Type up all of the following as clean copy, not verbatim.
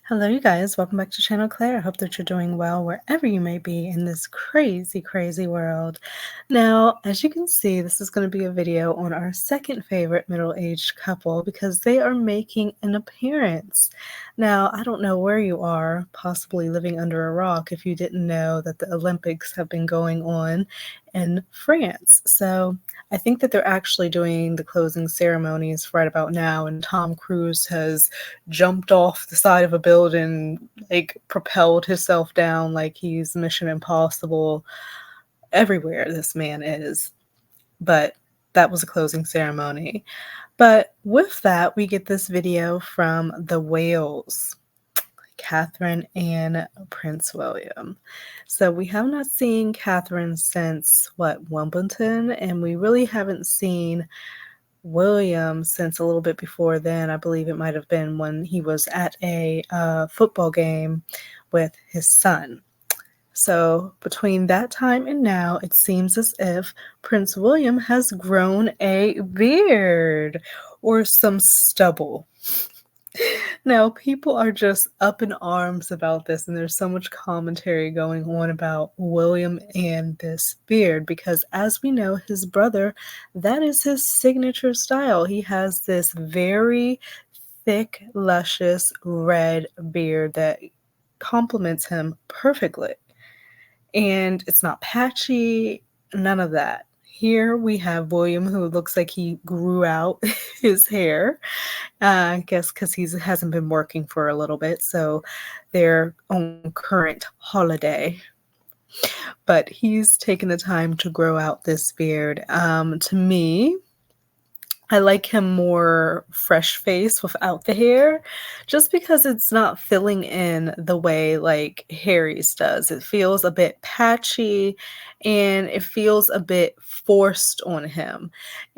Hello, you guys. Welcome back to Channel Claire. I hope that you're doing well wherever you may be in this crazy, crazy world. Now, as you can see, this is going to be a video on our second favorite middle-aged couple because they are making an appearance. Now, I don't know where you are, possibly living under a rock, if you didn't know that the Olympics have been going on in France. So I think that they're actually doing the closing ceremonies right about now, and Tom Cruise has jumped off the side of a building, like propelled himself down like he's Mission Impossible everywhere this man is. But that was a closing ceremony. But with that, we get this video from the Wales, Catherine and Prince William. So we have not seen Catherine since Wimbledon, and we really haven't seen William since a little bit before then. I believe it might have been when he was at a football game with his son. So between that time and now, it seems as if Prince William has grown a beard or some stubble. Now, people are just up in arms about this, and there's so much commentary going on about William and this beard because, as we know, his brother, that is his signature style. He has this very thick, luscious red beard that complements him perfectly. And it's not patchy, none of that. Here we have William, who looks like he grew out his hair. I guess because he hasn't been working for a little bit, so they're on current holiday. But he's taken the time to grow out this beard. To me, I like him more fresh face without the hair, just because it's not filling in the way like Harry's does. It feels a bit patchy and it feels a bit forced on him.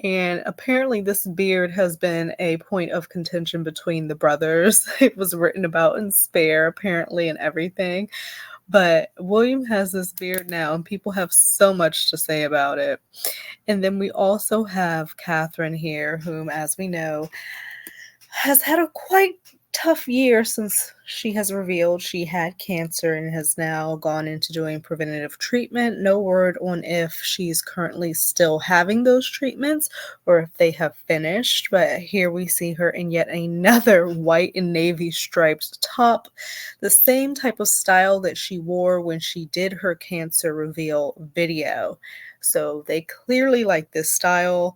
And apparently, this beard has been a point of contention between the brothers. It was written about in Spare, apparently, and everything. But William has this beard now, and people have so much to say about it. And then we also have Catherine here, whom, as we know, has had a quite tough year since she has revealed she had cancer and has now gone into doing preventative treatment. No word on if she's currently still having those treatments or if they have finished, but here we see her in yet another white and navy striped top, the same type of style that she wore when she did her cancer reveal video. So they clearly like this style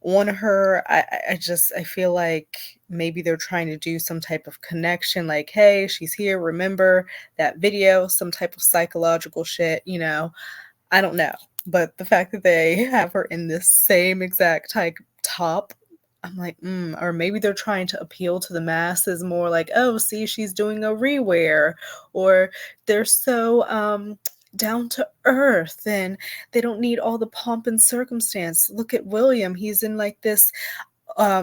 on her. I feel like maybe they're trying to do some type of connection, like, hey, she's here, remember that video, some type of psychological shit. I don't know. But the fact that they have her in this same exact type top, I'm like, or maybe they're trying to appeal to the masses more like, oh, see, she's doing a rewear, or they're so down to earth and they don't need all the pomp and circumstance. Look at William. He's in like this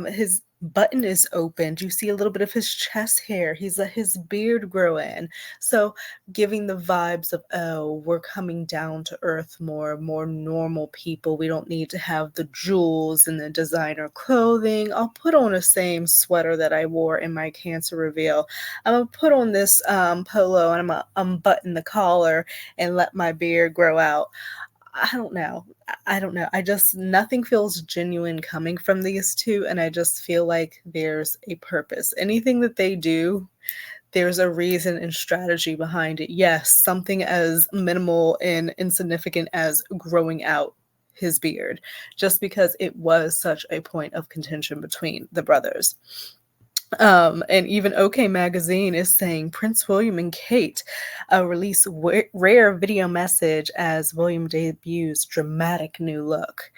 his button is opened. You see a little bit of his chest hair. He's let his beard grow in. So giving the vibes of, oh, we're coming down to earth more normal people. We don't need to have the jewels and the designer clothing. I'll put on the same sweater that I wore in my cancer reveal. I'm gonna put on this polo and I'm gonna unbutton the collar and let my beard grow out. I don't know. I don't know. Nothing feels genuine coming from these two, and I just feel like there's a purpose. Anything that they do, there's a reason and strategy behind it. Yes, something as minimal and insignificant as growing out his beard, just because it was such a point of contention between the brothers. And even OK Magazine is saying Prince William and Kate release rare video message as William debuts dramatic new look,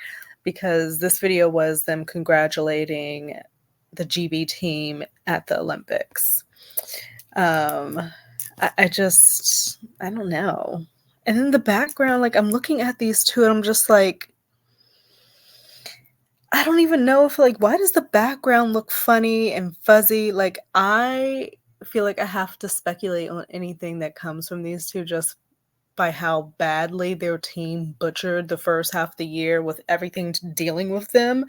because this video was them congratulating the GB team at the Olympics. I don't know. And in the background, like, I'm looking at these two and I'm just like, I don't even know if, like, why does the background look funny and fuzzy? Like, I feel like I have to speculate on anything that comes from these two just by how badly their team butchered the first half of the year with everything dealing with them.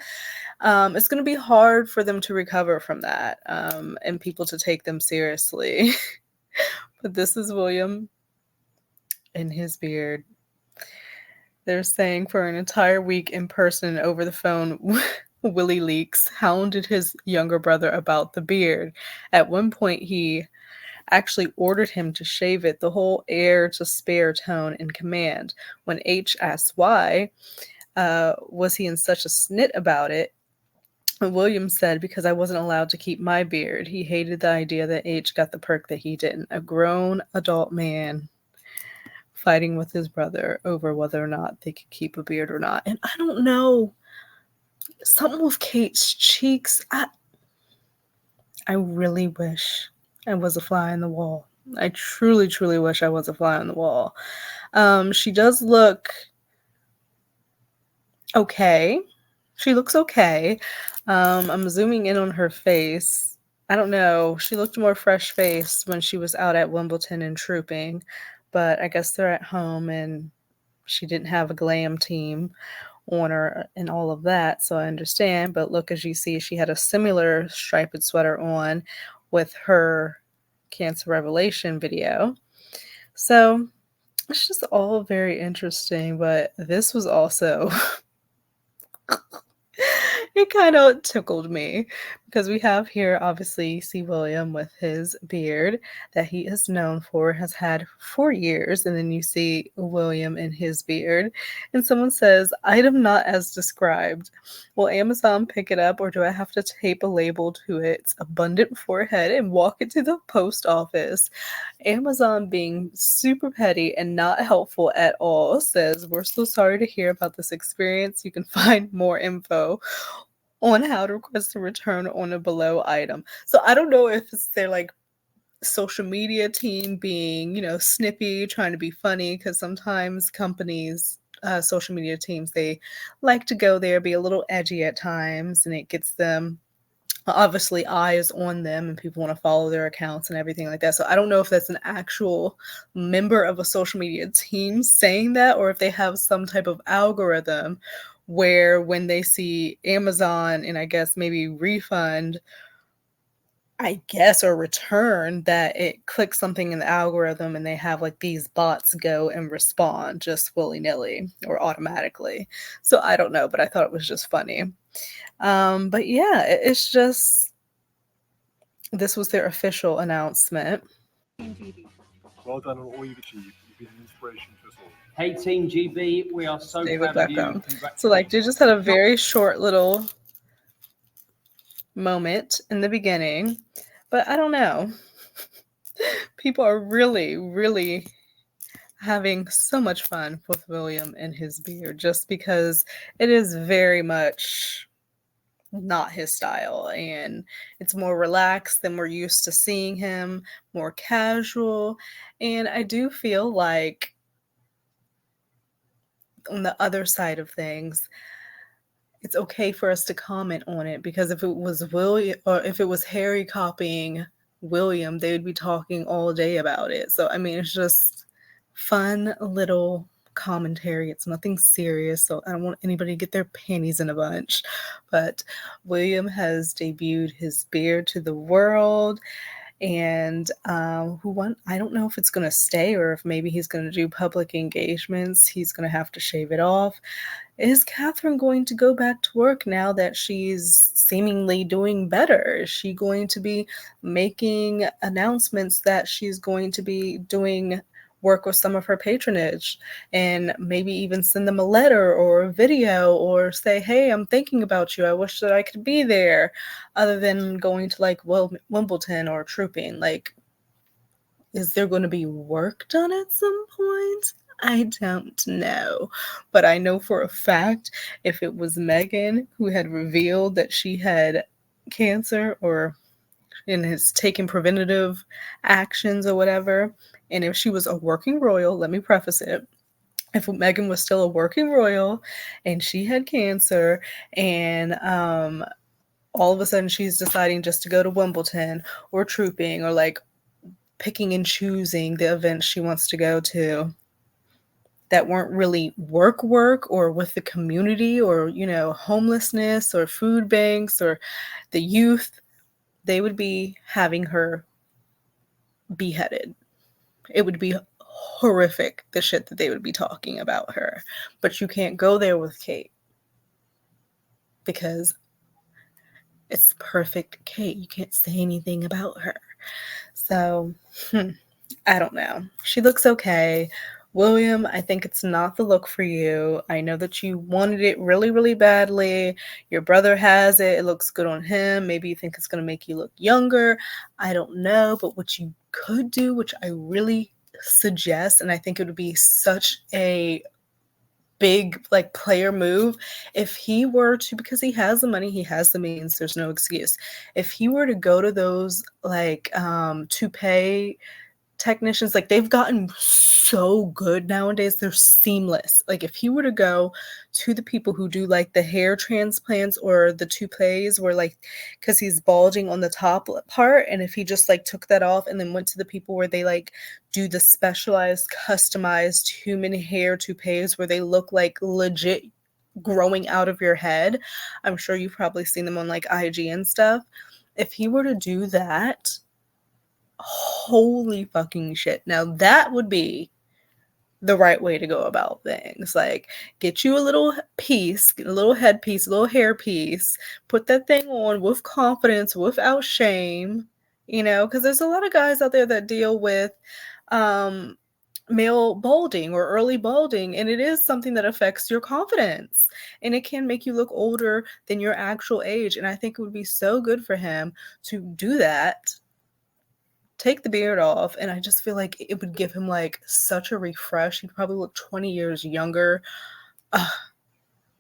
It's going to be hard for them to recover from that, and people to take them seriously. But this is William and his beard. They're saying for an entire week in person over the phone, Willie Leaks hounded his younger brother about the beard. At one point, he actually ordered him to shave it, the whole air to spare tone and command. When H asked why, was he in such a snit about it, William said, because I wasn't allowed to keep my beard. He hated the idea that H got the perk that he didn't. A grown adult man fighting with his brother over whether or not they could keep a beard or not. And I don't know, something with Kate's cheeks. I really wish I was a fly on the wall. I truly, truly wish I was a fly on the wall. She does look okay. She looks okay. I'm zooming in on her face. I don't know. She looked more fresh-faced when she was out at Wimbledon and trooping, but I guess they're at home and she didn't have a glam team on her and all of that, so I understand. But look, as you see, she had a similar striped sweater on with her Cancer Revelation video. So it's just all very interesting, but this was also it kind of tickled me because we have here, obviously, you see William with his beard that he is known for, has had for years. And then you see William in his beard. And someone says, item not as described. Will Amazon pick it up or do I have to tape a label to its abundant forehead and walk it to the post office? Amazon, being super petty and not helpful at all, says, we're so sorry to hear about this experience. You can find more info on how to request a return on a below item. So I don't know if it's their like social media team being, snippy, trying to be funny, because sometimes companies, social media teams, they like to go there, be a little edgy at times, and it gets them obviously eyes on them and people want to follow their accounts and everything like that. So I don't know if that's an actual member of a social media team saying that, or if they have some type of algorithm where when they see Amazon and I guess maybe refund, I guess, or return, that it clicks something in the algorithm and they have like these bots go and respond just willy-nilly or automatically. So I don't know, but I thought it was just funny. But yeah, it's just, this was their official announcement. Well done on all you've achieved. You've been an inspiration to us all. Hey Team GB, we are so David proud Beckham. of you. So like they just had a very short little moment in the beginning, but I don't know. People are really, really having so much fun with William and his beard just because it is very much not his style and it's more relaxed than we're used to seeing him, more casual. And I do feel like on the other side of things, it's okay for us to comment on it, because if it was William or if it was Harry copying William, they would be talking all day about it. So I mean, it's just fun little commentary. It's nothing serious, so I don't want anybody to get their panties in a bunch. But William has debuted his beard to the world, and I don't know if it's going to stay or if maybe he's going to do public engagements. He's going to have to shave it off. Is Catherine going to go back to work now that she's seemingly doing better? Is she going to be making announcements that she's going to be doing work with some of her patronage and maybe even send them a letter or a video or say, hey, I'm thinking about you. I wish that I could be there, other than going to like Wimbledon or trooping? Like, is there going to be work done at some point? I don't know. But I know for a fact if it was Meghan who had revealed that she had cancer or and has taken preventative actions or whatever, and if she was a working royal, let me preface it, if Meghan was still a working royal and she had cancer and all of a sudden she's deciding just to go to Wimbledon or trooping or like picking and choosing the events she wants to go to, that weren't really work or with the community or, you know, homelessness or food banks or the youth, they would be having her beheaded. It would be horrific, the shit that they would be talking about her. But you can't go there with Kate because it's perfect Kate. You can't say anything about her. So, I don't know. She looks okay. William, I think it's not the look for you. I know that you wanted it really, really badly. Your brother has it. It looks good on him. Maybe you think it's going to make you look younger. I don't know. But what you could do, which I really suggest, and I think it would be such a big like player move, if he were to, because he has the money, he has the means, there's no excuse. If he were to go to those like toupee technicians, like they've gotten so good nowadays, they're seamless. Like if he were to go to the people who do like the hair transplants or the toupees where like, because he's balding on the top part, and if he just like took that off and then went to the people where they like do the specialized customized human hair toupees where they look like legit growing out of your head, I'm sure you've probably seen them on like IG and stuff. If he were to do that, holy fucking shit. Now that would be the right way to go about things. Like get you a little piece, get a little headpiece, a little hair piece, put that thing on with confidence, without shame, you know, because there's a lot of guys out there that deal with male balding or early balding, and it is something that affects your confidence and it can make you look older than your actual age. And I think it would be so good for him to do that, take the beard off, and I just feel like it would give him like such a refresh. He'd probably look 20 years younger.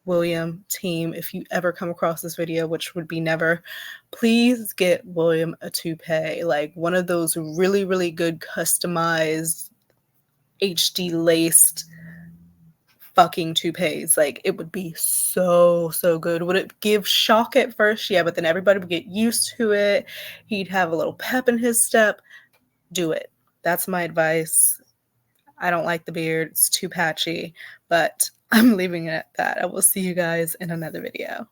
William, team, if you ever come across this video, which would be never, please get William a toupee, like one of those really, really good customized HD laced fucking toupees. Like it would be so good. Would it give shock at first? Yeah, but then everybody would get used to it. He'd have a little pep in his step. Do it. That's my advice. I don't like the beard. It's too patchy, but I'm leaving it at that. I will see you guys in another video.